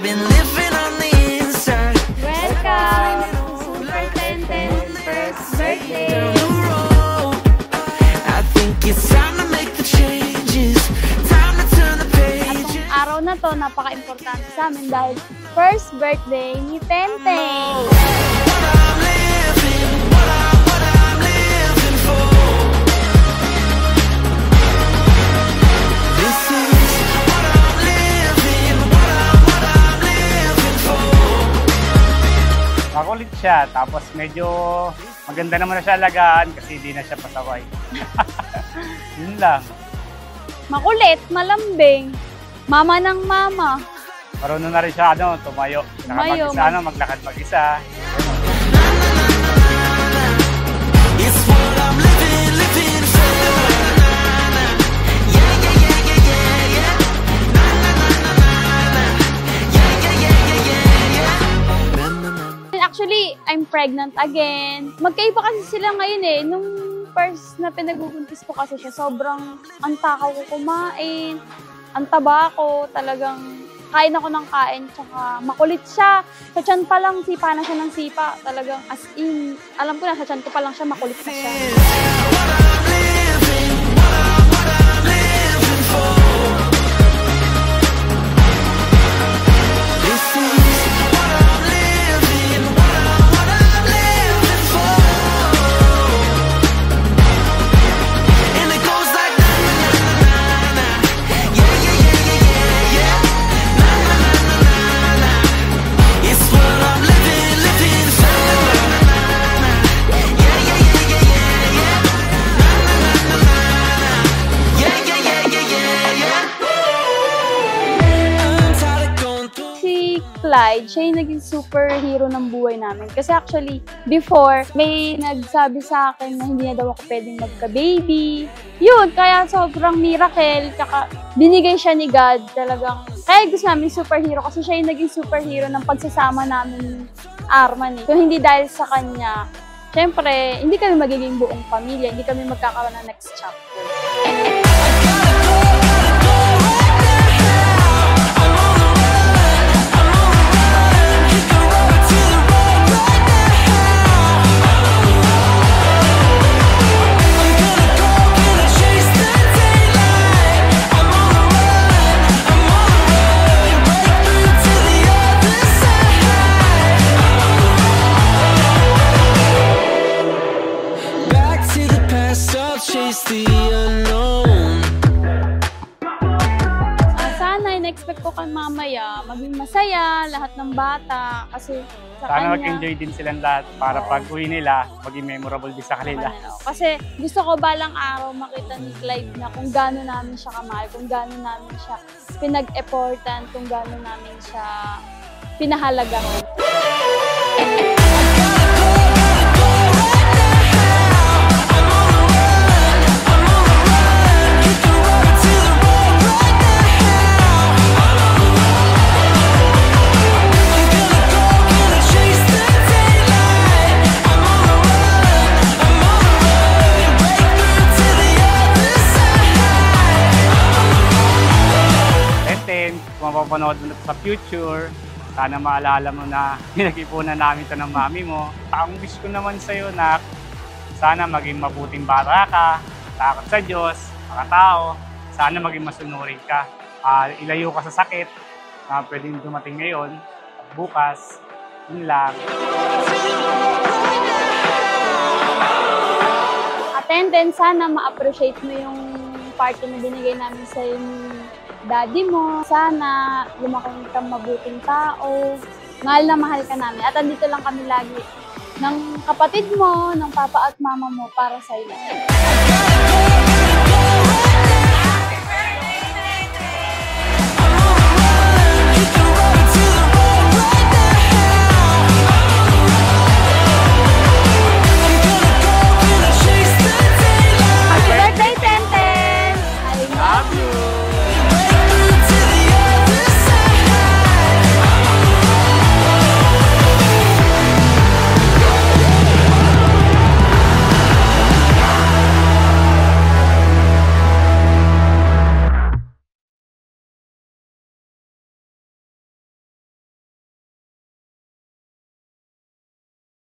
been living on the inside. Welcome to Super Tenten's first birthday! Down the road, I think it's time to make the changes. Time to turn the pages. Atong araw na to, napaka-importante sa amin dahil first birthday ni Tenten! What I'm living for. This is what I'm living for. Makulit siya, tapos medyo maganda naman na siya alagaan kasi hindi na siya pasaway. Yun lang. Makulit, malambing, mama ng mama. Marunong na rin siya tumayo. Tumayo, Maglakad mag-isa. It's what I'm living for. Yeah, yeah, yeah, yeah, yeah, yeah. Na na na na na na. Yeah, yeah, yeah, yeah, yeah, yeah. Na na na na. Actually, I'm pregnant again. Magkaiba kasi sila ngayon eh. Nung first na pinagbubuntis ko kasi siya, sobrang antakaw ko kumain. Antaba ako, talagang kain ako ng kain, tsaka makulit siya. Sa tiyan pa lang, sipa na siya ng sipa. Talagang as in, alam ko na, sa tiyan ko pa lang siya, makulit na siya. What I'm living for. This is what I'm living for. And it goes like na na na na na. Yeah, yeah, yeah, yeah, yeah, yeah. Na na na na na na. It's what I'm living for. Yeah, yeah, yeah, yeah, yeah, yeah. Na na na na na na. Yeah, yeah, yeah, yeah, yeah, yeah. I'm tired of going through. Si Clyde, siya yung naging superhero ng buhay namin. Kasi actually, before, may nagsabi sa akin na hindi na daw ako pwedeng magka-baby. Yun, kaya sobrang miracle. Tsaka binigay siya ni God talagang. Kaya gusto namin superhero kasi siya yung naging superhero ng pagsasama namin Arman eh. Kung hindi dahil sa kanya, syempre, hindi kami magiging buong pamilya. Hindi kami magkakaroon ng next chapter. Back to the past, I'll chase the unknown. Sana, in-expect ko kay mamaya, maging masaya, lahat ng bata. Kasi sa Sana kanya, mag-enjoy din silang lahat para pag uwi nila, maging memorable din sa kanila. Kasi gusto ko balang araw makita ni Clyde na kung gaano namin siya kamahal, kung gaano namin siya pinag-effortan, kung gaano namin siya pinahalagahan. Tenten, kung mapapanood mo na sa future, sana maalala mo na pinag-ipunan namin ito ng mami mo. Ang wish ko naman sa'yo na sana maging mabuting bata ka, takot sa Diyos, makatao, sana maging masunurin ka. Ilayo ka sa sakit na pwedeng dumating ngayon at bukas. Yun lang. Tenten, sana ma-appreciate mo yung party na binigay namin sa daddy mo. Sana lumaki kang mabuting tao. Mahal na mahal ka namin. At andito lang kami lagi ng kapatid mo, ng papa at mama mo para sa iyo.